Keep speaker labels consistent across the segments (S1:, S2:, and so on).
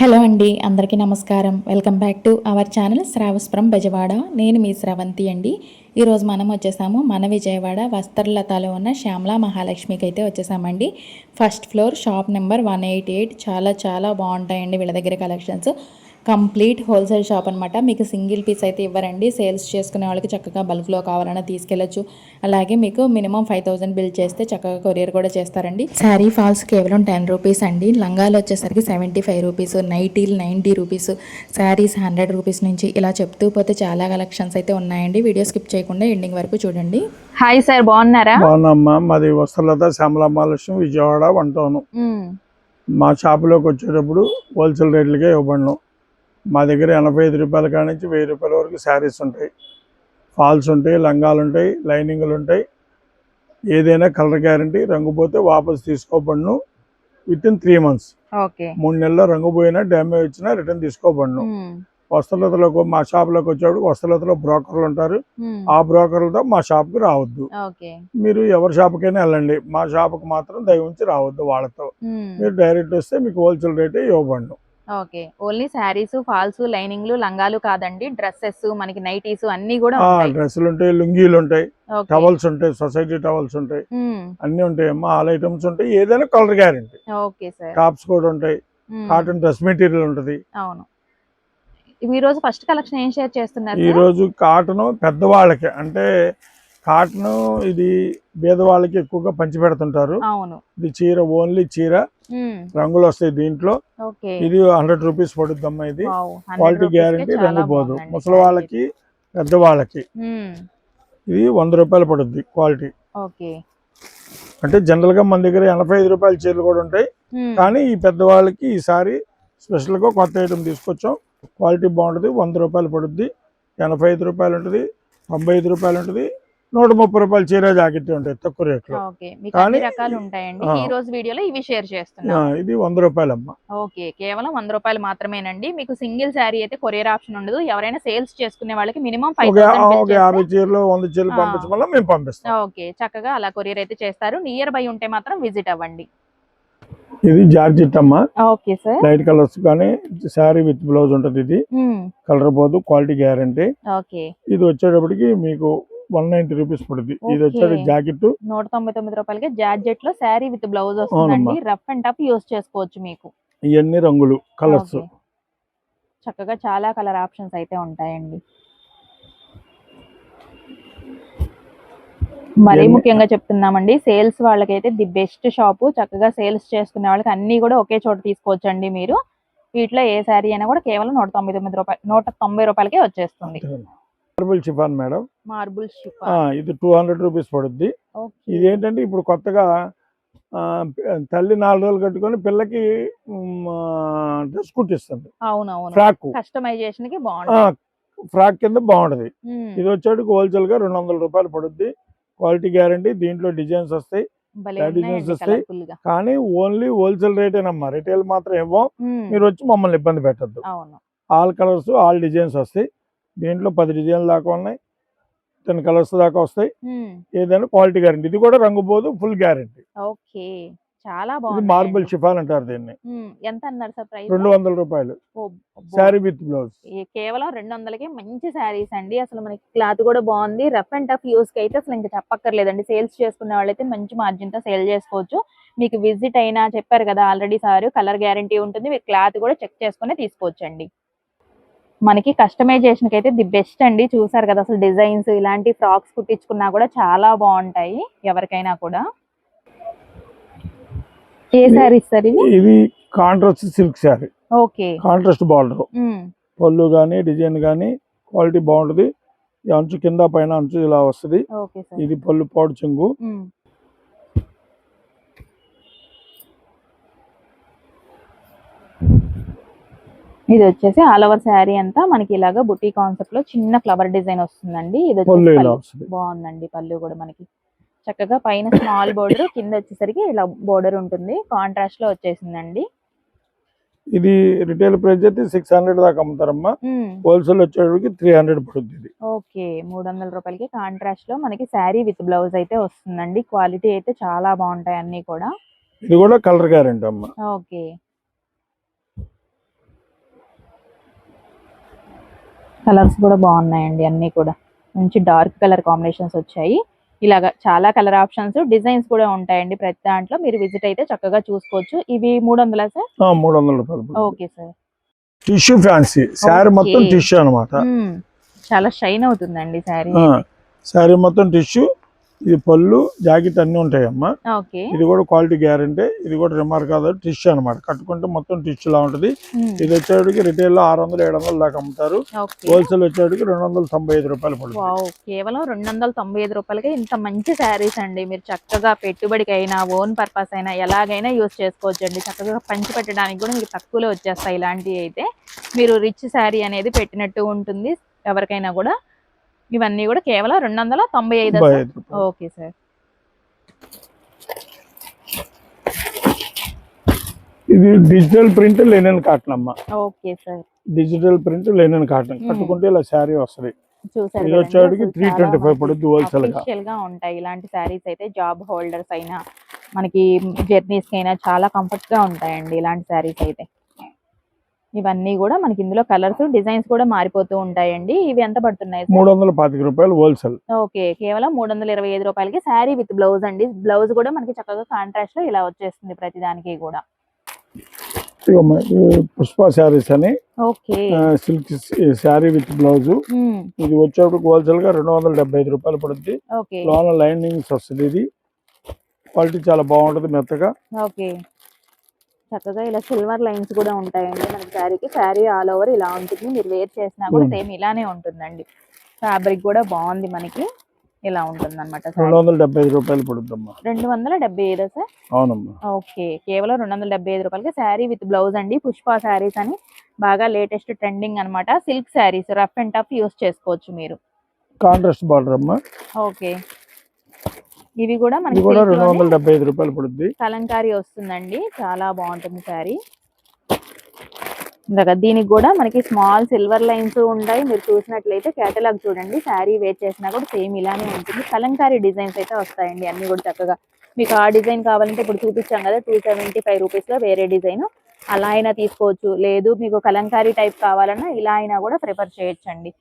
S1: Hello అండి, అందరికీ నమస్కారం. Welcome back to our channel Shravas from Bezawada. నేను మీ శ్రవంతి అండి. ఈరోజు మనం వచ్చేసాము మన విజయవాడ వస్త్రలతలో ఉన్న శ్యామలా మహాలక్ష్మికి అయితే వచ్చేసామండి. First floor, shop number 188. చాలా చాలా బాగుంటాయండి వీళ్ళ దగ్గర కలెక్షన్స్. కంప్లీట్ హోల్సేల్ షాప్ అనమాట. మీకు సింగిల్ పీస్ అయితే ఇవ్వరండి. సేల్స్ చేసుకునే వాళ్ళకి చక్కగా బల్క్లో కావాలన్నా తీసుకెళ్ళచ్చు. అలాగే మీకు మినిమం 5000 బిల్ చేస్తే చక్కగా కొరియర్ కూడా చేస్తారండి. శారీ ఫాల్స్ కేవలం 10 రూపీస్ అండి. లంగాలు వచ్చేసరికి 75 రూపీస్, నైటీలు 90 రూపీస్, శారీస్ 100 రూపీస్ నుంచి ఇలా చెప్తూ పోతే చాలా కలెక్షన్స్ అయితే ఉన్నాయండి. వీడియో స్కిప్ చేయకుండా ఎండింగ్ వరకు చూడండి.
S2: హాయ్ సార్, బాగున్నారా?
S3: బాగున్నామ్మా. మాది వస్త్రలత శ్యామలా మహాలక్ష్మి, విజయవాడ 1 టౌన్. మా షాపులోకి వచ్చేటప్పుడు హోల్సేల్ రేట్లకే ఇవ్వబడను. మా దగ్గర 85 రూపాయల కాడ నుంచి 1000 రూపాయల వరకు శారీస్ ఉంటాయి, ఫాల్స్ ఉంటాయి, లంగాలు ఉంటాయి, లైనింగ్లు ఉంటాయి. ఏదైనా కలర్ గ్యారంటీ, రంగు పోతే వాపస్ తీసుకోబడను. With in 3 months. 3 నెలల్లో రంగు పోయినా, డ్యామేజ్ వచ్చినా రిటర్న్ తీసుకోబడను. వస్త్రలతలో మా షాప్లోకి వచ్చేటప్పుడు వస్త్రలతలో బ్రోకర్లు ఉంటారు. ఆ బ్రోకర్లతో మా షాప్కి రావద్దు. మీరు ఎవరి షాప్కైనా వెళ్ళండి, మా షాప్కి మాత్రం దయవుంచి రావద్దు. వాళ్ళతో మీరు డైరెక్ట్ వస్తే మీకు హోల్సేల్ రేటే ఇవ్వబడను.
S2: ఓకే, ఓన్లీ శారీస్, ఫాల్స్, లైనింగ్లు, లంగాలు కాదండి, డ్రెస్సెస్, మనకి నైటీస్ అన్ని కూడా
S3: డ్రెస్సులు ఉంటాయి, లుంగీలు ఉంటాయి, టవల్స్ ఉంటాయి, సొసైటీ టవల్స్ ఉంటాయి, అన్ని ఉంటాయి అమ్మా. ఆల్ ఐటమ్స్ ఉంటాయి. ఏదైనా కలర్ గ్యారెంటీ. టాప్స్ కూడా ఉంటాయి, కాటన్ డ్రెస్ మెటీరియల్ ఉంటుంది.
S2: అవును. ఈ రోజు ఫస్ట్ కలెక్షన్ ఏం షేర్ చేస్తున్నారు?
S3: ఈ రోజు కాటన్ పెద్దవాళ్ళకి, అంటే కాటన్ ఇది పేదవాళ్ళకి ఎక్కువగా పంచి పెడుతుంటారు. ఇది చీర, ఓన్లీ చీర, రంగులు వస్తాయి దీంట్లో. ఇది 100 రూపీస్ పడుద్దమ్మా. ఇది క్వాలిటీ గ్యారంటీ, రంగు పోదు. ముసలి వాళ్ళకి, పెద్దవాళ్ళకి ఇది 100 రూపాయలు పడుద్ది క్వాలిటీ. అంటే జనరల్ గా మన దగ్గర 85 రూపాయల చీరలు కూడా ఉంటాయి, కానీ ఈ పెద్దవాళ్ళకి ఈసారి స్పెషల్ గా కొత్త ఐటమ్ తీసుకొచ్చాం. క్వాలిటీ బాగుంటుంది. 100 రూపాయలు పడుద్ది, 85 రూపాయలు ఉంటుంది, 95 రూపాయలు ఉంటుంది, 130 రూపాయలు చీర జాకెట్ ఉంటాయి తక్కువ రేట్లో. ఇది 100 రూపాయలు అమ్మా.
S2: ఓకే, కేవలం 100 రూపాయలు మాత్రమేనండి. మీకు సింగిల్ శారీ అయితే కొరియర్ ఆప్షన్ ఉండదు. ఎవరైనా సేల్స్ చేసుకునే వాళ్ళకి మినిమం
S3: 50 చీరలు 100 చీరలు పంపించమన్నా మేము పంపిస్తాం.
S2: ఓకే, చక్కగా అలా కొరియర్ అయితే చేస్తారు. నియర్ బై ఉంటే మాత్రం విజిట్ అవ్వండి.
S3: ఇది జార్జెట్ అమ్మా. Okay sir. లైట్ కలర్స్ కానీ శారీ విత్ బ్లౌజ్ ఉంటుంది. ఇది కలర్ పోదు, క్వాలిటీ గ్యారంటీ. ఇది వచ్చేటప్పటికి మీకు 190 రూపీస్ పడుతుంది. ఇది వచ్చేది జాకెట్
S2: 199 రూపాయలకి జార్జెట్ లో శారీ విత్ బ్లౌజ్ వస్తుందండి. రఫ్ అండ్ టఫ్ యూస్ చేసుకోవచ్చు. మీకు
S3: ఇవన్నీ రంగులు, కలర్స్
S2: చక్కగా చాలా కలర్ ఆప్షన్స్ అయితే ఉంటాయండి. మరీ ముఖ్యంగా చెప్తున్నామండి, సేల్స్ వాళ్ళకైతే ది బెస్ట్ షాపు. చక్కగా సేల్స్ చేసుకునే వాళ్ళకి అన్ని కూడా ఒకే చోట తీసుకోవచ్చండి. మీరు వీటిలో ఏ శారీ అయినా కూడా కేవలం 199 రూపాయలు, 190 రూపాయలకే వచ్చేస్తుంది.
S3: Marble chiffon madam.
S2: Marble chiffon
S3: ఇది 200 రూపీస్ పడుద్ది. ఇది ఏంటంటే ఇప్పుడు కొత్తగా తల్లి 4 రోజులు కట్టుకొని పిల్లకి డ్రెస్ కుట్టిస్తుంది. ఫ్రాక్
S2: కస్టమైజేషన్ కి బాగుంటుంది.
S3: ఫ్రాక్ కింద బాగుంటది. ఇది వచ్చేటికి హోల్సేల్ గా 200 రూపాయలు పడుద్ది. Quality guarantee. దీంట్లో డిజైన్స్ వస్తాయి, కానీ ఓన్లీ హోల్సేల్ రేటేనమ్మా. రిటైల్ మాత్రం ఇవ్వం. మీరు వచ్చి మమ్మల్ని ఇబ్బంది పెట్టద్దు. ఆల్ కలర్స్, ఆల్ డిజైన్స్ వస్తాయి. దీంట్లో 10 డిజైన్లు దాకా ఉన్నాయి, 10 కలర్స్ దాకా వస్తాయి. ఏదైనా క్వాలిటీ గ్యారంటీ. ఇది కూడా రంగు పోదు, ఫుల్ గ్యారంటీ.
S2: చాలా బాగుంది.
S3: మార్బుల్ షిఫాన్ అంటారు దీన్ని.
S2: ఎంత అన్నారు సార్ ప్రైస్?
S3: 200 రూపాయలు శారీ విత్ బ్లౌజ్.
S2: కేవలం 200కి మంచి శారీస్ అండి. అసలు మనకి క్లాత్ కూడా బాగుంది. రఫ్ అండ్ టఫ్ యూస్ కి అయితే అసలు ఇంకా చెప్పక్కర్లేదండి. సేల్స్ చేసుకునే వాళ్ళైతే మంచి మార్జిన్ తో సేల్ చేసుకోవచ్చు. మీకు విజిట్ అయినా చెప్పారు కదా ఆల్రెడీ సార్, కలర్ గ్యారంటీ ఉంటుంది. మీరు క్లాత్ కూడా చెక్ చేసుకుని తీసుకోవచ్చు అండి. మనకి కస్టమైజేషన్ కి అయితే ది బెస్ట్ అండి. చూసారు కదా అసలు డిజైన్స్, ఇలాంటి ఫ్రాక్స్ కుట్టించుకున్నా కూడా చాలా బాగుంటాయి ఎవరికైనా కూడా. ఏ శారీస్ సార్ ఇవి?
S3: ఇది contrast silk sari.
S2: Okay,
S3: contrast border, పళ్ళు గానీ డిజైన్ గానీ క్వాలిటీ బాగుంటది. అంచు కింద పైన అంచు ఇలా వస్తుంది. ఇది పళ్ళు పాడు చెంగు.
S2: ఇది వచ్చేసి ఆల్ ఓవర్ శారీ అంతా మనకి ఇలాగా బుటీ కాన్సెప్ట్ లో చిన్న ఫ్లవర్ డిజైన్ వస్తుందండి. ఇది బాగుందండి. పళ్ళు కూడా మనకి చక్కగా పైన స్మాల్ బోర్డర్, కింద వచ్చేసరికి ఇలా బోర్డర్ ఉంటుంది. కాంట్రాస్ట్ లో వచ్చేసిందండి.
S3: ఇది రిటైల్ ప్రైస్ అయితే 600 దాకా అమ్ముతారమ్మా. హోల్సేల్ వచ్చేటికి 300 పడుతుంది.
S2: ఓకే, 300 రూపాయలకి కాంట్రాస్ట్ లో మనకి శారీ విత్ బ్లౌజ్ అయితే వస్తుందండి. క్వాలిటీ అయితే చాలా బాగుంటాయి అన్ని కూడా.
S3: ఇది కూడా కలర్ గ్యారెంటీ అమ్మా.
S2: ఓకే, కలర్స్ కూడా బాగున్నాయండి, అన్ని కూడా మంచి డార్క్ కలర్ కాంబినేషన్స్ వచ్చాయి. ఇలాగా చాలా కలర్ ఆప్షన్స్, డిజైన్స్ కూడా ఉంటాయండి ప్రతి దాంట్లో. మీరు విజిట్ అయితే చక్కగా చూసుకోవచ్చు. ఇవి 300 సార్?
S3: 300 రూపాయలు.
S2: Okay sir.
S3: Tissue fancy sari మొత్తం టిష్యూ అనమాట.
S2: చాలా షైన్ అవుతుందండి శారీ.
S3: శారీ మొత్తం టిష్యూ. ఇది పళ్ళు జాకెట్ అన్ని ఉంటాయమ్మా.
S2: ఓకే.
S3: ఇది కూడా క్వాలిటీ గ్యారంటీ. ఇది కూడా రిమార్క్ కాదు, టిష్యూ అనమాట. కట్టుకుంటే మొత్తం టిష్యూ లా ఉంటది. ఇది వచ్చేటికి రిటైల్ లో 600-700 దాకా అమ్ముతారు. హోల్సేల్ వచ్చేటికి 295 రూపాయలు పడుతుంది.
S2: కేవలం 295 రూపాయలకి ఇంత మంచి శారీస్ అండి. మీరు చక్కగా పెట్టుబడికి అయినా ఓన్ పర్పస్ అయినా ఎలాగైనా యూజ్ చేసుకోవచ్చు అండి. చక్కగా పంచి పెట్టడానికి కూడా మీకు తక్కువలో వచ్చేస్తాయి. ఇలాంటివి అయితే మీరు రిచ్ శారీ అనేది పెట్టినట్టు ఉంటుంది ఎవరికైనా కూడా. ఇవన్నీ కూడా కేవలం 295. Okay sir.
S3: ఇది డిజిటల్ ప్రింట్ లెనిన్ కాటన్ అమ్మా.
S2: Okay sir.
S3: Digital print linen cotton కట్టుకుంటే ఇలా శారీ వస్తుంది.
S2: చూసారు
S3: ఇది వచ్చేటికి 325 పడుతుంది హోల్సేల్
S2: గా ఉంటాయి ఇలాంటి శారీస్ అయితే. జాబ్ హోల్డర్స్ అయినా మనకి జర్నీస్ కి అయినా చాలా కంఫర్ట్ గా ఉంటాయండి ఇలాంటి శారీస్ అయితే. ఇవన్నీ కూడా మనకి ఇందులో కలర్స్ డిజైన్స్ కూడా మారిపోతూ ఉంటాయండి. ఇవి ఎంత పడుతున్నాయి?
S3: 325 రూపాయలు హోల్సేల్.
S2: ఓకే, కేవలం 325 రూపాయలకి శారీ విత్ బ్లౌజ్ అండి. బ్లౌజ్ కూడా మనకి చక్కగా కాంట్రాస్ట్ లో ఇలా వచ్చేస్తుంది ప్రతి దానికి కూడా.
S3: పుష్ప శారీస్ అని
S2: okay,
S3: silk sari with blouse. ఇది వచ్చేప్పుడు హోల్సేల్ గా 275 రూపాయలు పడుతుంది. లోన లైనింగ్స్ వస్తుంది. ఇది క్వాలిటీ చాలా బాగుంటది, మెత్తగా.
S2: ఓకే, చక్కగా ఇలా సిల్వర్ లైన్స్ కూడా ఉంటాయండి మనకి శారీకి. శారీ ఆల్ ఓవర్ ఇలా ఉంటుంది. మీరు వేర్ చేసినా కూడా సేమ్ ఇలానే ఉంటుందండి. ఫ్యాబ్రిక్ కూడా బాగుంది మనకి. ఇలా ఉంటుంది అనమాట.
S3: 275 రూపాయలు పడుతుందమ్మా.
S2: 275 సార్?
S3: అవునమ్మా.
S2: ఓకే, కేవలం 275 రూపాయలకి శారీ విత్ బ్లౌజ్ అండి. పుష్ప శారీస్ అని బాగా లేటెస్ట్ ట్రెండింగ్ అనమాట. Silk saris rough and tough use చేసుకోవచ్చు మీరు.
S3: కాంట్రాస్ట్ బార్డర్ అమ్మా.
S2: ఓకే, ఇవి కూడా మనకి
S3: 275 రూపాయలు పడుతుంది.
S2: కలంకారీ వస్తుందండి, చాలా బాగుంటుంది శారీ. దీనికి కూడా మనకి స్మాల్ సిల్వర్ లైన్స్ ఉంటాయి. మీరు చూసినట్లయితే కేటలాగ్ చూడండి. శారీ వేర్ చేసినా కూడా సేమ్ ఇలానే ఉంటుంది. కలంకారీ డిజైన్స్ అయితే వస్తాయండి అన్ని కూడా చక్కగా. మీకు ఆ డిజైన్ కావాలంటే ఇప్పుడు చూపించాం కదా 275 రూపీస్ లో వేరే డిజైన్, అలా అయినా తీసుకోవచ్చు. లేదు మీకు కలంకారీ టైప్ కావాలన్నా ఇలా అయినా కూడా ప్రిఫర్ చేయొచ్చండి.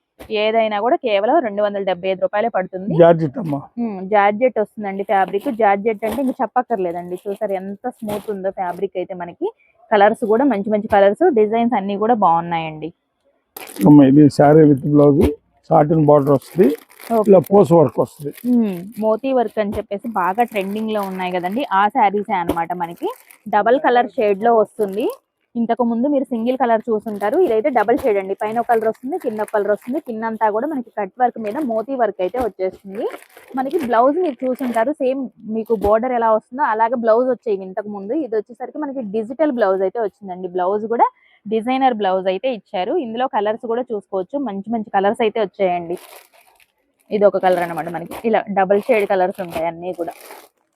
S2: ఏదైనా కూడా కేవలం 275 రూపాయలే పడుతుంది. జార్జెట్ వస్తుందండి ఫ్యాబ్రిక్. జార్జెట్ అంటే ఇంక చెప్పక్కర్లేదండి. చూసారు ఎంత స్మూత్ ఉందో ఫ్యాబ్రిక్ అయితే మనకి. కలర్స్ కూడా మంచి మంచి కలర్స్, డిజైన్స్ అన్ని కూడా బాగున్నాయండి.
S3: ఇది sari with blouse, satin border వస్తుంది, ఇలా పోస్ వర్క్ వస్తుంది.
S2: మోతీ వర్క్ అని చెప్పేసి బాగా ట్రెండింగ్ లో ఉన్నాయి కదండి, ఆ శారీసే అన్నమాట. మనకి డబల్ కలర్ షేడ్ లో వస్తుంది. ఇంతకు ముందు మీరు సింగిల్ కలర్ చూసుంటారు. ఇదైతే డబల్ షేడ్ అండి. పైన ఒక కలర్ వస్తుంది, కింద ఒక కలర్ వస్తుంది. కింద అంతా కూడా మనకి కట్ వర్క్ మీద మోతీ వర్క్ అయితే వచ్చేస్తుంది. మనకి బ్లౌజ్ మీరు చూసుంటారు, సేమ్ మీకు బోర్డర్ ఎలా వస్తుందో అలాగే బ్లౌజ్ వచ్చేవి ఇంతకు ముందు. ఇది వచ్చేసరికి మనకి డిజిటల్ బ్లౌజ్ అయితే వచ్చిందండి. బ్లౌజ్ కూడా డిజైనర్ బ్లౌజ్ అయితే ఇచ్చారు. ఇందులో కలర్స్ కూడా చూసుకోవచ్చు, మంచి మంచి కలర్స్ అయితే వచ్చాయండి. ఇది ఒక కలర్ అనమాట. మనకి ఇలా డబల్ షేడ్ కలర్స్ ఉంటాయి అన్నీ కూడా.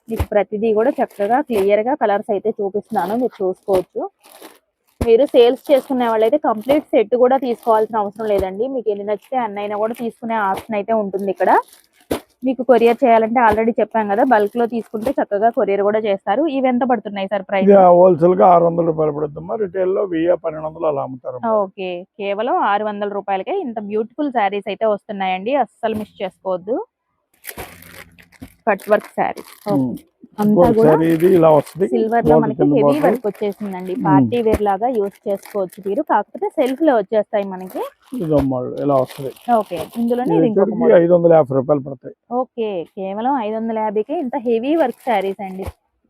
S2: మీకు ప్రతిదీ కూడా చక్కగా క్లియర్ గా కలర్స్ అయితే చూపిస్తున్నాను, మీరు చూసుకోవచ్చు. మీరు సేల్స్ చేసుకునే వాళ్ళైతే కంప్లీట్ సెట్ కూడా తీసుకోవాల్సిన అవసరం లేదండి. మీకు ఎన్ని నచ్చితే అన్నైనా కూడా తీసుకునే ఆప్షన్ అయితే ఉంటుంది ఇక్కడ. మీకు కొరియర్ చేయాలంటే ఆల్రెడీ చెప్పాం కదా, బల్క్ లో తీసుకుంటే చక్కగా కొరియర్ కూడా చేస్తారు. ఇవి ఎంత పడుతున్నాయి సార్ ప్రైస్?
S3: హోల్సేల్ గా 600 రూపాయలు పడుతుందమ్మా. రిటైల్ లో 1000-1200 అలా అమ్ముతారు.
S2: ఓకే, కేవలం 600 రూపాయలకే ఇంత బ్యూటిఫుల్ శారీస్ అయితే వస్తున్నాయండి. అస్సలు మిస్ చేసుకోవద్దు. కట్ వర్క్ శారీ అంతా కూడా సిల్వర్ లో మనకి హెవీ వర్క్ వచ్చేసిందండి. పార్టీ వేర్ లాగా యూస్ చేసుకోవచ్చు మీరు. కాకపోతే సెల్ఫ్ లో వచ్చేస్తాయి మనకి. ఓకే, ఇందులోనే
S3: 550 రూపాయలు పడతాయి.
S2: ఓకే, కేవలం 550కి ఇంత హెవీ వర్క్ శారీస్ అండి.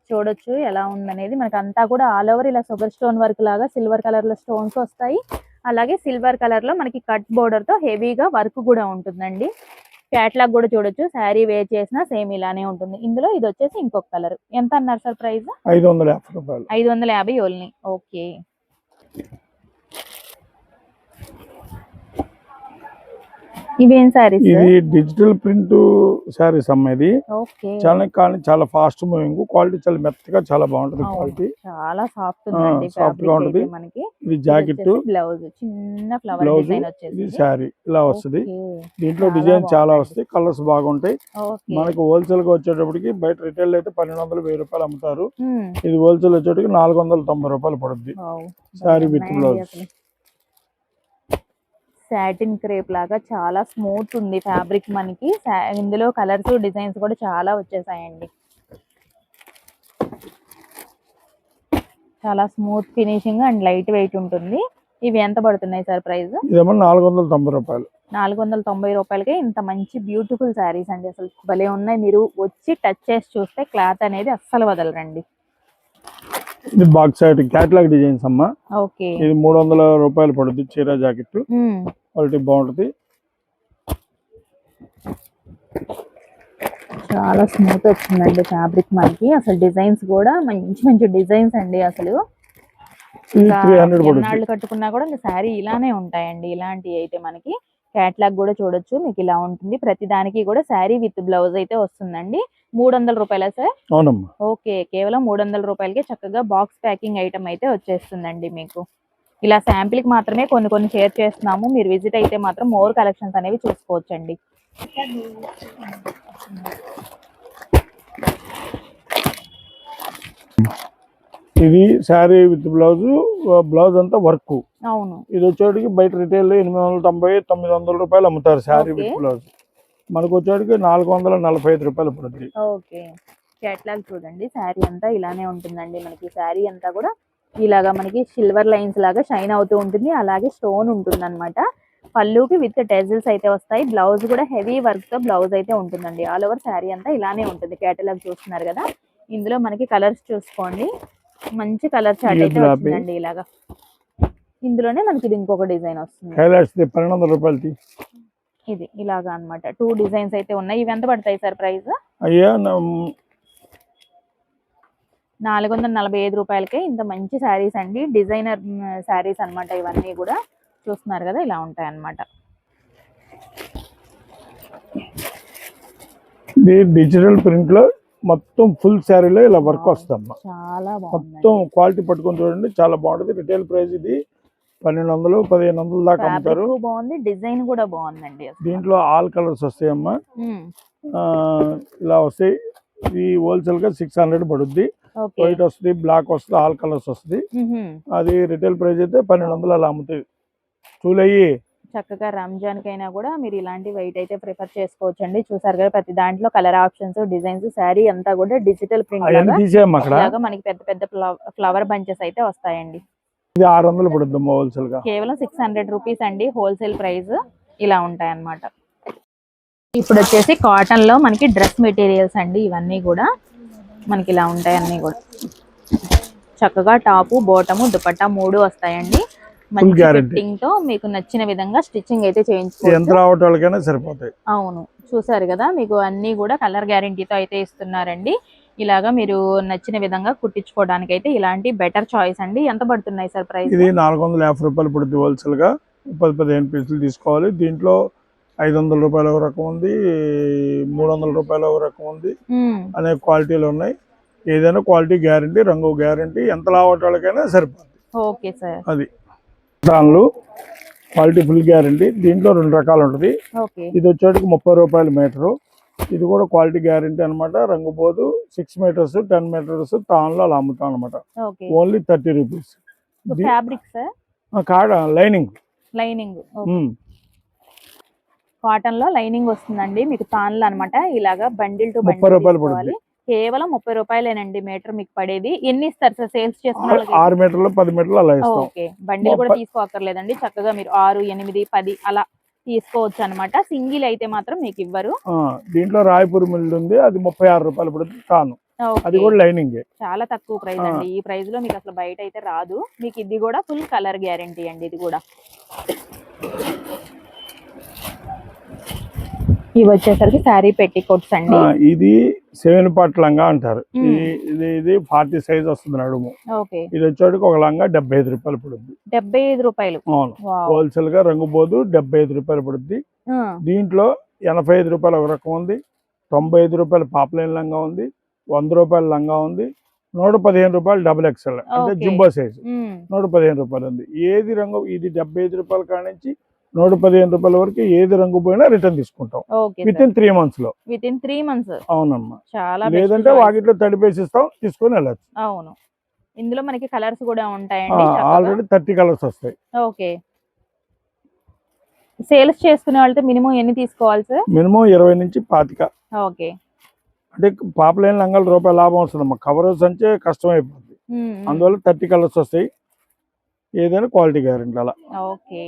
S2: చూడొచ్చు ఎలా ఉందనేది. మనకి అంతా కూడా ఆల్ ఓవర్ ఇలా షుగర్ స్టోన్ వర్క్ లాగా సిల్వర్ కలర్ లో స్టోన్స్ వస్తాయి. అలాగే సిల్వర్ కలర్ లో మనకి కట్ బోర్డర్ తో హెవీగా వర్క్ కూడా ఉంటుందండి. క్యాట్లాగ్ కూడా చూడొచ్చు. శారీ వేర్ చేసినా సేమ్ ఇలానే ఉంటుంది. ఇందులో ఇది వచ్చేసి ఇంకొక కలర్. ఎంత అన్నారు సార్ ప్రైస్?
S3: 550 రూపాయలు.
S2: 550 ఓన్లీ. ఓకే, ఇవేం సారీస్?
S3: ఇది డిజిటల్ ప్రింట్ సారీస్ అమ్మేది. చాలా ఫాస్ట్ మూవింగ్, క్వాలిటీ చాలా మెత్తగా చాలా బాగుంటది. క్వాలిటీ
S2: చాలా సాఫ్ట్ ఉందండి.
S3: సాఫ్ట్ గా ఉంటది.
S2: మనకి
S3: ఇది జాకెట్,
S2: బ్లౌజ్ చిన్న ఫ్లవర్ డిజైన్ వచ్చేసి
S3: ఇది సారీ ఇలా వస్తది. దీంట్లో డిజైన్ చాలా వస్తాయి, కలర్స్ బాగుంటాయి. మనకి హోల్సేల్ గా వచ్చేటప్పటికి బయట రిటైల్ అయితే 1200-1000 రూపాయలు అమ్ముతారు. ఇది హోల్సేల్ వచ్చేటప్పటికి 490 రూపాయలు పడుద్ది. Sorry with blouse.
S2: Satin crepe లాగా చాలా స్మూత్ ఉంది ఫ్యాబ్రిక్ మనకి. ఇందులో కలర్స్ డిజైన్స్ కూడా చాలా వచ్చేసాయండి. చాలా smooth finishing and light weight ఉంటుంది. ఇవి ఎంత పడుతున్నాయి సార్ ప్రైస్?
S3: ఇదేమో 490 రూపాయలు.
S2: 490 రూపాయలకే ఇంత మంచి బ్యూటిఫుల్ శారీస్ అండి. అసలు భలే ఉన్నాయి. మీరు వచ్చి టచ్ చేసి చూస్తే క్లాత్ అనేది అస్సలు వదలరండి.
S3: ఇది బాక్స్ సైడ్ క్యాటలాగ్ డిజైన్స్ అమ్మా.
S2: ఓకే,
S3: ఇది 300 రూపాయలు పడుతుంది. చీర జాకెట్ క్వాలిటీ బాగుంటది.
S2: చాలా స్మూత్ వచ్చిందండి ఫ్యాబ్రిక్ మనకి. అసలు డిజైన్స్ కూడా మంచి మంచి డిజైన్స్ అండి. అసలు
S3: ఇది 300 పడుతుంది.
S2: ఎన్నాళ్ళు కట్టుకున్నా కూడా ఇంకా శారీ ఇలానే ఉంటాయండి. ఇలాంటివి అయితే మనకి క్యాట్లాగ్ కూడా చూడొచ్చు. మీకు ఇలా ఉంటుంది. ప్రతి దానికి కూడా శారీ విత్ బ్లౌజ్ అయితే వస్తుందండి. 300 రూపాయలా సార్?
S3: అవునమ్మా.
S2: ఓకే, కేవలం 300 రూపాయలకి చక్కగా బాక్స్ ప్యాకింగ్ ఐటమ్ అయితే వచ్చేస్తుందండి మీకు. ఇలా శాంపిల్ కి మాత్రమే కొన్ని కొన్ని షేర్ చేస్తున్నాము. మీరు విజిట్ అయితే మాత్రం మోర్ కలెక్షన్స్ అనేవి చూసుకోవచ్చండి.
S3: ఇది శారీ విత్ బ్లౌజ్. బ్లౌజ్ అంతా వర్క్.
S2: అవును,
S3: ఇది వచ్చేటికి బయట రిటైల్ 890 900 రూపాయలు అమ్ముతారు శారీ
S2: Okay.
S3: With blouse. మనకు వచ్చేటికి 445 రూపాయలు పడుతుంది.
S2: ఓకే. క్యాట్లాగ్ చూడండి. శారీ అంతా ఇలానే ఉంటుందండి మనకి. శారీ అంతా కూడా ఇలాగా మనకి సిల్వర్ లైన్స్ లాగా షైన్ అవుతూ ఉంటుంది. అలాగే స్టోన్ ఉంటుంది అనమాట. పళ్ళుకి విత్ టెజిల్స్ అయితే వస్తాయి. బ్లౌజ్ కూడా హెవీ వర్క్ తో బ్లౌజ్ అయితే ఉంటుందండి. ఆల్ ఓవర్ శారీ అంతా ఇలానే ఉంటుంది. క్యాటలాగ్ చూస్తున్నారు కదా. ఇందులో మనకి కలర్స్ చూసుకోండి. మంచి కలర్ చార్ట్ అయితే వచ్చిందండి ఇలాగా. ఇందులోనే మనకి ఇది ఇంకొక డిజైన్ వస్తుంది.
S3: కైలాష్ 1200 రూపాయలు.
S2: ఇది ఇలాగా అన్నమాట. 2 డిజైన్స్ అయితే ఉన్నాయి. ఇవి ఎంత పడతాయి సార్ ప్రైస్?
S3: అయ్యా
S2: 445 రూపాయలకే ఇంత మంచి శారీస్ అండి. డిజైనర్ శారీస్ అన్నమాట. ఇవన్నీ కూడా చూస్తున్నారు కదా, ఇలా ఉంటాయి అన్నమాట.
S3: ఇది డిజిటల్ ప్రింట్ లో మొత్తం ఫుల్ శారీలో ఇలా వర్క్ వస్తుందమ్మా.
S2: చాలా
S3: మొత్తం
S2: బాగుంది.
S3: క్వాలిటీ పట్టుకొని చూడండి, చాలా బాగుంటది. రిటైల్ ప్రైస్ ఇది 1200 1500 దాకా అమ్ముతారు.
S2: ఫ్యాబ్రిక్ బాగుంది, డిజైన్ కూడా బాగుందండి అసలు.
S3: దీంట్లో ఆల్ కలర్స్ వస్తాయమ్మా.
S2: ఉమ్,
S3: ఇలా వస్తాయి. ఇది హోల్సేల్ గా 600 పడుద్ది.
S2: ఓకే.
S3: వైట్ వస్తుంది, బ్లాక్ వస్తుంది, ఆల్ కలర్స్ వస్తుంది.
S2: ఉహుం.
S3: అది రిటైల్ ప్రైస్ అయితే 1200 అలా అమ్ముతాయి. చూలయ్యి
S2: చక్కగా రంజాన్ కైనా కూడా మీరు ఇలాంటి వైట్ అయితే ప్రిఫర్ చేసుకోవచ్చు అండి. చూసారు కదా, ప్రతి దాంట్లో కలర్ ఆప్షన్స్, డిజైన్స్. శారీ అంతా కూడా డిజిటల్ ప్రింట్
S3: అవన్నీ
S2: లాగా
S3: తీసేయమ్మా అక్కడ.
S2: ఇలాగా మనకి పెద్ద పెద్ద ఫ్లవర్ బంచెస్ అయితే వస్తాయండి.
S3: ఇది 600 పడుద్దమ్మా హోల్సేల్ గా.
S2: కేవలం 600 రూపీస్ అండి హోల్సేల్ ప్రైస్. ఇలా ఉంటాయి అన్నమాట. ఇప్పుడు వచ్చేసి కాటన్ లో మనకి డ్రెస్ మెటీరియల్స్ అండి. ఇవన్నీ కూడా మనకి ఇలా ఉంటాయి. అన్ని కూడా చక్కగా టాపు, బోటము, దుపట్టా 3 వస్తాయండి. మంచి
S3: guarantee.
S2: ఫిట్టింగ్ తో మీకు నచ్చిన విధంగా స్టిచ్చింగ్ అయితే
S3: ఎంత
S2: చేయించుకోవచ్చు.
S3: రావటాలకైనా సరిపోతాయి.
S2: అవును, చూసారు కదా, మీకు అన్ని కూడా కలర్ గ్యారంటీతో అయితే ఇస్తున్నారండి. ఇలాగా మీరు నచ్చిన విధంగా కుట్టించుకోవడానికి అయితే ఇలాంటి బెటర్ చాయిస్ అండి. ఎంత పడుతున్నాయి సార్ ప్రైస్?
S3: ఇది 450 రూపాయలు పడుతుంది హోల్సేల్ గా. 10-15 పీసులు తీసుకోవాలి. దీంట్లో 500 రూపాయల ఒక రకం ఉంది, 300 రూపాయల ఒక రకం ఉంది. అనే క్వాలిటీలు ఉన్నాయి. ఏదైనా క్వాలిటీ గ్యారంటీ, రంగు గ్యారంటీ, ఎంత లావటాలకైనా సరిపోతుంది.
S2: Okay sir.
S3: అది దానిలో క్వాలిటీ ఫుల్ గ్యారంటీ. దీంట్లో 2 రకాలు ఉంటుంది.
S2: ఓకే.
S3: ఇది వచ్చేటికి 30 రూపాయలు మీటరు. ఇది కూడా క్వాలిటీ గ్యారంటీ అనమాట. రంగు పోదు. 6 మీటర్స్ 10 మీటర్స్ తాన్లో అలా అమ్ముతాం అనమాట.
S2: Okay.
S3: Only 30 rupees.
S2: Fabric sir?
S3: కాడ లైనింగ్.
S2: లైనింగ్ కాటన్ లో లైనింగ్ వస్తుందండి మీకు. తాన్లు అనమాట. ఇలాగా బండిల్ టు
S3: 30 రూపాయలు
S2: బండిల్
S3: పడుతుంది.
S2: కేవలం 30 రూపాయలేనండి మీటర్ మీకు పడేది. ఎన్ని ఇస్తారు సార్ సేల్స్ చేసుకున్న
S3: 6 మీటర్లు 10 మీటర్లు అలా ఇస్తాం.
S2: ఓకే. బండిల్ కూడా తీసుకోక్కర్లేదండి. చక్కగా మీరు 6, 8, 10 అలా తీసుకోవచ్చు అనమాట. సింగిల్ అయితే మాత్రం మీకు ఇవ్వరు.
S3: దీంట్లో రాయపూర్ మిల్ ఉంది. అది 36 రూపాయలు పడుతుంది తాను. అది కూడా లైనింగ్.
S2: చాలా తక్కువ ప్రైస్ అండి. ఈ ప్రైస్ లో మీకు అసలు బయట అయితే రాదు. మీకు ఇది కూడా ఫుల్ కలర్ గ్యారంటీ అండి. ఇది కూడా ఇవి వచ్చేసరికి శారీ పెట్టికోట్స్ అండి.
S3: ఇది 7 పార్ట్ లంగా అంటారు. ఇది 40 సైజ్ వస్తుంది నడుము.
S2: ఓకే.
S3: ఇది వచ్చేటికి ఒక లంగా 75 రూపాయలు పడుద్ది.
S2: 75 రూపాయలు.
S3: అవును, హోల్సేల్ గా రంగు పోదు. 75 రూపాయలు పడుద్ది. దీంట్లో 85 రూపాయలు ఒక రకం ఉంది, 95 రూపాయలు పాప్లైన్ లంగా ఉంది, 100 రూపాయల లంగా ఉంది, 115 రూపాయలు డబుల్ ఎక్స్ఎల్ అంటే జింబో సైజ్ 115 రూపాయలు ఉంది. ఏది రంగు ఇది 75 రూపాయల కాడ నుంచి 115 రూపాయల వరకు ఏది రంగు పోయినా రిటర్న్ తీసుకుంటాం విత్ ఇన్ 3 months లో.
S2: With in 3 months.
S3: అవునమ్మా.
S2: చాలా
S3: లేదంటే వాకిట్లో తడిపేసి ఇస్తాం, తీసుకొని వెళ్ళచ్చు.
S2: అవును. ఇందులో మనకి కలర్స్ కూడా ఉంటాయండి.
S3: ఆల్రెడీ 30 కలర్స్ వస్తాయి.
S2: ఓకే. సేల్స్ చేసుకునే వాళ్ళతో మినిమం ఎన్ని తీసుకోవాలి సార్?
S3: మినిమం 20 నుంచి 25.
S2: ఓకే.
S3: అంటే పాపలేని లంగాలు రూపాయి లాభం వస్తుందమ్మా. కవరేజ్ అంటే కష్టమైపోతుంది. అందువల్ల 30 కలర్స్ వస్తాయి. ఏదైనా క్వాలిటీ గ్యారెంటీ అలా.
S2: ఓకే.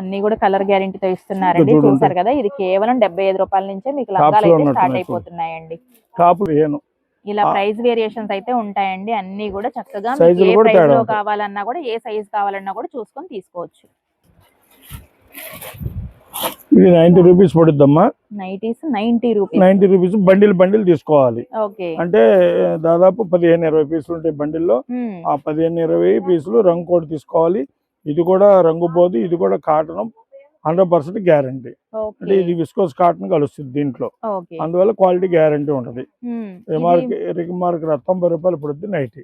S2: అన్ని కూడా కలర్ గ్యారెంటీతో ఇస్తున్నారండి. చూసారు కదా, ఇది కేవలం 75 రూపాయల నుంచే మీకు లంగాలు అయితే స్టార్ట్ అయిపోతున్నాయండి.
S3: టాపులు ఏను
S2: ఇలా ప్రైస్ వేరియేషన్స్ అయితే ఉంటాయండి. అన్ని కూడా చక్కగా మీకు ఏ ప్రైస్ లో కావాలన్నా కూడా, ఏ సైజ్ కావాలన్నా కూడా చూసుకొని తీసుకోవచ్చు.
S3: ఇది 90 రూపీస్ పడుద్దమ్మా.
S2: Nighties 90 rupees.
S3: 90 రూపీస్ బండిల్ తీసుకోవాలి.
S2: ఓకే.
S3: అంటే దాదాపు 15-20 పీసులు ఉంటాయి బండిల్లో. ఆ 15-20 పీసులు రంగు కోడ్ తీసుకోవాలి. ఇది కూడా రంగు పోదు, ఇది కూడా కాటన్ 100% గ్యారంటీ. అంటే ఇది విస్కోస్ కాటన్ కలుస్తుంది దీంట్లో. అందువల్ల క్వాలిటీ గ్యారంటీ ఉంటది. రిమార్క్ 90 రూపాయలు పడుతుంది. నైటీ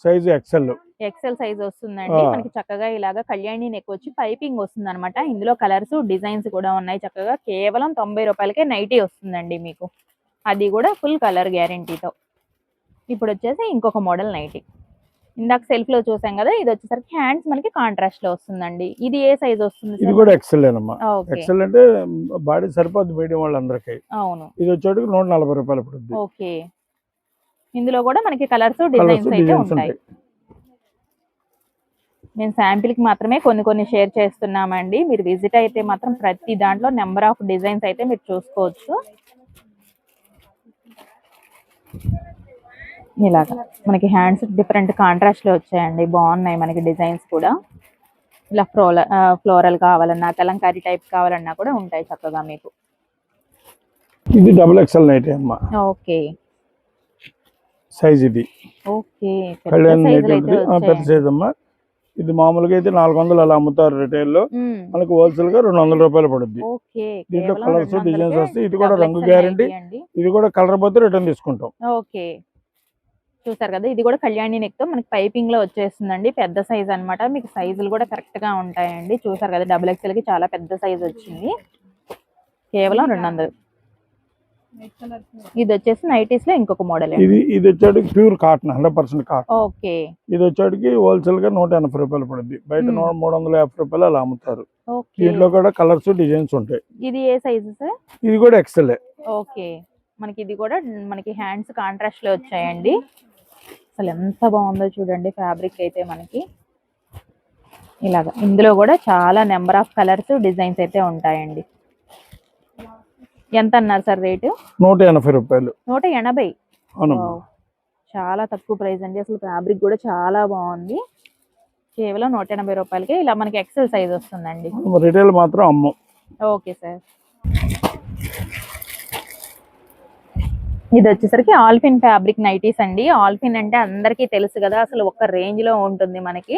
S3: సైజ్ ఎక్సెల్
S2: సైజ్ వస్తుందండి. మనకి చక్కగా ఇలాగా కళ్యాణి నెక్ వచ్చి పైపింగ్ వస్తుంది అనమాట. ఇందులో కలర్స్ డిజైన్స్ కూడా ఉన్నాయి. చక్కగా కేవలం 90 రూపాయలకే నైటీ వస్తుందండి మీకు. అది కూడా ఫుల్ కలర్ గ్యారంటీతో. ఇప్పుడు వచ్చేసి ఇంకొక మోడల్ నైటీ. ఇందాక సెల్ఫ్ లో చూసాం కదా, ఇది వచ్చేసరికి హ్యాండ్స్ మనకి కాంట్రాస్ట్ లో వస్తుందండి. ఇది ఏ సైజ్ వస్తుంది?
S3: ఇది కూడా ఎక్సెల్ ఏనమ్మా. ఎక్సెల్ అంటే బాడీ సరిపోద్ది మీడియం వాళ్ళందరికీ.
S2: అవును.
S3: ఇది వచ్చేటికి 140 రూపాయలు పడుతుంది.
S2: ఓకే. ఇందులో కూడా మనకి కలర్స్ డిజైన్స్ అయితే ఉంటాయి. నేను శాంపిల్ కి మాత్రమే కొన్ని షేర్ చేస్తున్నామండి. మీరు విజిట్ అయితే మాత్రం ప్రతి దాంట్లో నెంబర్ ఆఫ్ డిజైన్స్ అయితే మీరు చూసుకోవచ్చు. ఇలాగా మనకి హ్యాండ్స్ డిఫరెంట్ కాంట్రాస్ట్ లో వచ్చాయండి. బాగున్నాయి మనకి డిజైన్స్ కూడా. ఇలా ఫ్లోరల్ కావాలన్నా, కలంకారీ టైప్ కావాలన్నా కూడా ఉంటాయి చక్కగా మీకు.
S3: ఇది డబుల్ ఎక్సెల్ నైటీ అమ్మా.
S2: ఓకే.
S3: సైజ్ ఇది.
S2: ఓకే.
S3: పెద్ద సైజ్ అమ్మా. ఇది మామూలుగా అయితే 400 అలా అమ్ముతారు రిటైల్ లో. మనకి హోల్సేల్ గా 200 రూపాయలు పడుద్ది. దీంట్లో కలర్స్ డిజైన్స్ వస్తాయి. ఇది కూడా రంగు గ్యారంటీ. ఇది కూడా కలర్ పోతే రిటర్న్ తీసుకుంటాం.
S2: ఓకే. చూసారు కదా, ఇది కూడా కళ్యాణి నెక్ తో మనకి పైపింగ్ లో వచ్చేస్తుందండి. పెద్ద సైజ్ అన్నమాట. మీకు సైజులు కూడా కరెక్ట్ గా ఉంటాయండి. చూసారు కదా, డబుల్ ఎక్స్ఎల్ కి చాలా పెద్ద సైజ్ వచ్చింది. కేవలం 200. ఇది వచ్చేసి నైటీస్ లో ఇంకొక మోడల్.
S3: ఇది వచ్చేటికి ప్యూర్ కాటన్ 100% కాటన్.
S2: ఓకే.
S3: ఇది వచ్చేటికి హోల్సేల్ గా 180 రూపాయలు పడుద్ది. బయట 350 రూపాయలు అలా అమ్ముతారు. దీంట్లో కూడా కలర్స్ డిజైన్స్ ఉంటాయి.
S2: ఇది ఏ సైజ్ సార్?
S3: ఇది కూడా ఎక్సెల్.
S2: ఓకే. మనకి ఇది కూడా మనకి హ్యాండ్స్ కాంట్రాస్ట్ లో వచ్చాయండి. అసలు ఎంత బాగుందో చూడండి ఫ్యాబ్రిక్ అయితే మనకి. ఇలాగా ఇందులో కూడా చాలా నెంబర్ ఆఫ్ కలర్స్ డిజైన్స్ అయితే ఉంటాయండి. ఎంత అన్నారు సార్ రేటు?
S3: 180 రూపాయలు.
S2: 180. చాలా తక్కువ ప్రైస్ అండి. అసలు ఫ్యాబ్రిక్ కూడా చాలా బాగుంది. కేవలం 180 రూపాయలకి ఇలా మనకి ఎక్సెల్ సైజ్ వస్తుందండి.
S3: రిటైల్ మాత్రం అమ్మం.
S2: Okay sir. ఇది వచ్చేసరికి ఆల్ఫిన్ ఫ్యాబ్రిక్ నైటీస్ అండి. ఆల్ఫిన్ అంటే అందరికీ తెలుసు కదా, అసలు ఒక రేంజ్ లో ఉంటుంది మనకి.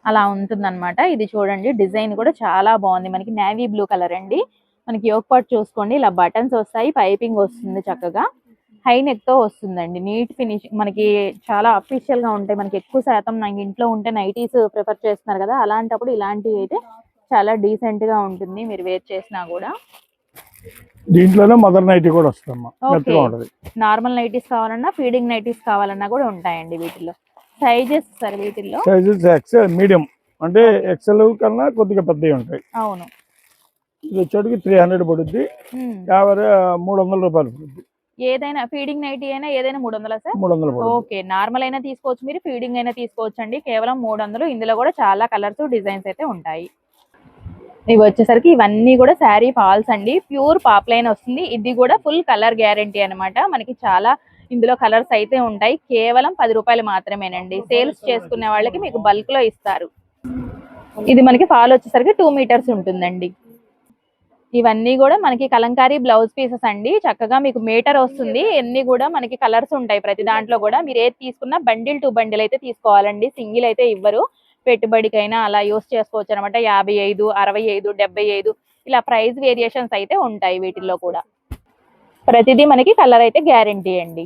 S2: అలా ఉంటుంది అనమాట. ఇది చూడండి, డిజైన్ కూడా చాలా బాగుంది. మనకి నేవీ బ్లూ కలర్ అండి. మనకి యోక్ పార్ట్ చూసుకోండి, ఇలా బటన్స్ వస్తాయి, పైపింగ్ వస్తుంది చక్కగా. హై నెక్ తో వస్తుందండి. నీట్ ఫినిషింగ్ మనకి చాలా అఫీషియల్ గా ఉంటాయి. మనకి ఎక్కువ శాతం నాకు ఇంట్లో ఉంటే నైటీస్ ప్రిఫర్ చేస్తున్నారు కదా, అలాంటప్పుడు ఇలాంటివి అయితే చాలా డీసెంట్ గా ఉంటుంది మీరు వేర్ చేసినా కూడా.
S3: దీంట్లోనే మదర్ నైటీ కూడా వస్తుందమ్మా.
S2: నార్మల్ నైటీస్ కావాలన్నా, ఫీడింగ్ నైటీస్ కావాలన్నా కూడా ఉంటాయండి వీటిలో. సైజెస్ సార్ వీటిల్లో?
S3: సైజెస్ ఎక్సెల్ మీడియం, అంటే ఎక్సెల్ కన్నా కొద్దిగా పెద్దవి ఉంటాయి.
S2: అవును.
S3: ఇది వచ్చేటికి 300 పడుద్ది. 300 రూపాయలు పడుద్ది.
S2: ఏదైనా ఫీడింగ్ నైటీ అయినా ఏదైనా 300 సార్?
S3: 300.
S2: ఓకే. నార్మల్ అయినా తీసుకోవచ్చు, మీరు ఫీడింగ్ అయినా తీసుకోవచ్చు అండి. కేవలం 300. ఇందులో కూడా చాలా కలర్స్ డిజైన్స్ అయితే ఉంటాయి. ఇవి వచ్చేసరికి ఇవన్నీ కూడా శారీ ఫాల్స్ అండి. ప్యూర్ పాప్లైన్ వస్తుంది. ఇది కూడా ఫుల్ కలర్ గ్యారంటీ అనమాట. మనకి చాలా ఇందులో కలర్స్ అయితే ఉంటాయి. కేవలం 10 రూపాయలు మాత్రమేనండి. సేల్స్ చేసుకునే వాళ్ళకి మీకు బల్క్ లో ఇస్తారు. ఇది మనకి ఫాల్ వచ్చేసరికి 2 మీటర్స్ ఉంటుందండి. ఇవన్నీ కూడా మనకి కలంకారీ బ్లౌజ్ పీసెస్ అండి. చక్కగా మీకు మీటర్ వస్తుంది. అన్ని కూడా మనకి కలర్స్ ఉంటాయి ప్రతి దాంట్లో కూడా. మీరు ఏది తీసుకున్నా బండిల్ టు బండిల్ అయితే తీసుకోవాలండి. సింగిల్ అయితే ఇవ్వరు. పెట్టుబడికైనా అలా యూస్ చేసుకోవచ్చు అనమాట. 55, 65, 75 ఇలా ప్రైస్ వేరియేషన్స్ అయితే ఉంటాయి వీటిల్లో కూడా. ప్రతిదీ మనకి కలర్ అయితే గ్యారంటీ అండి.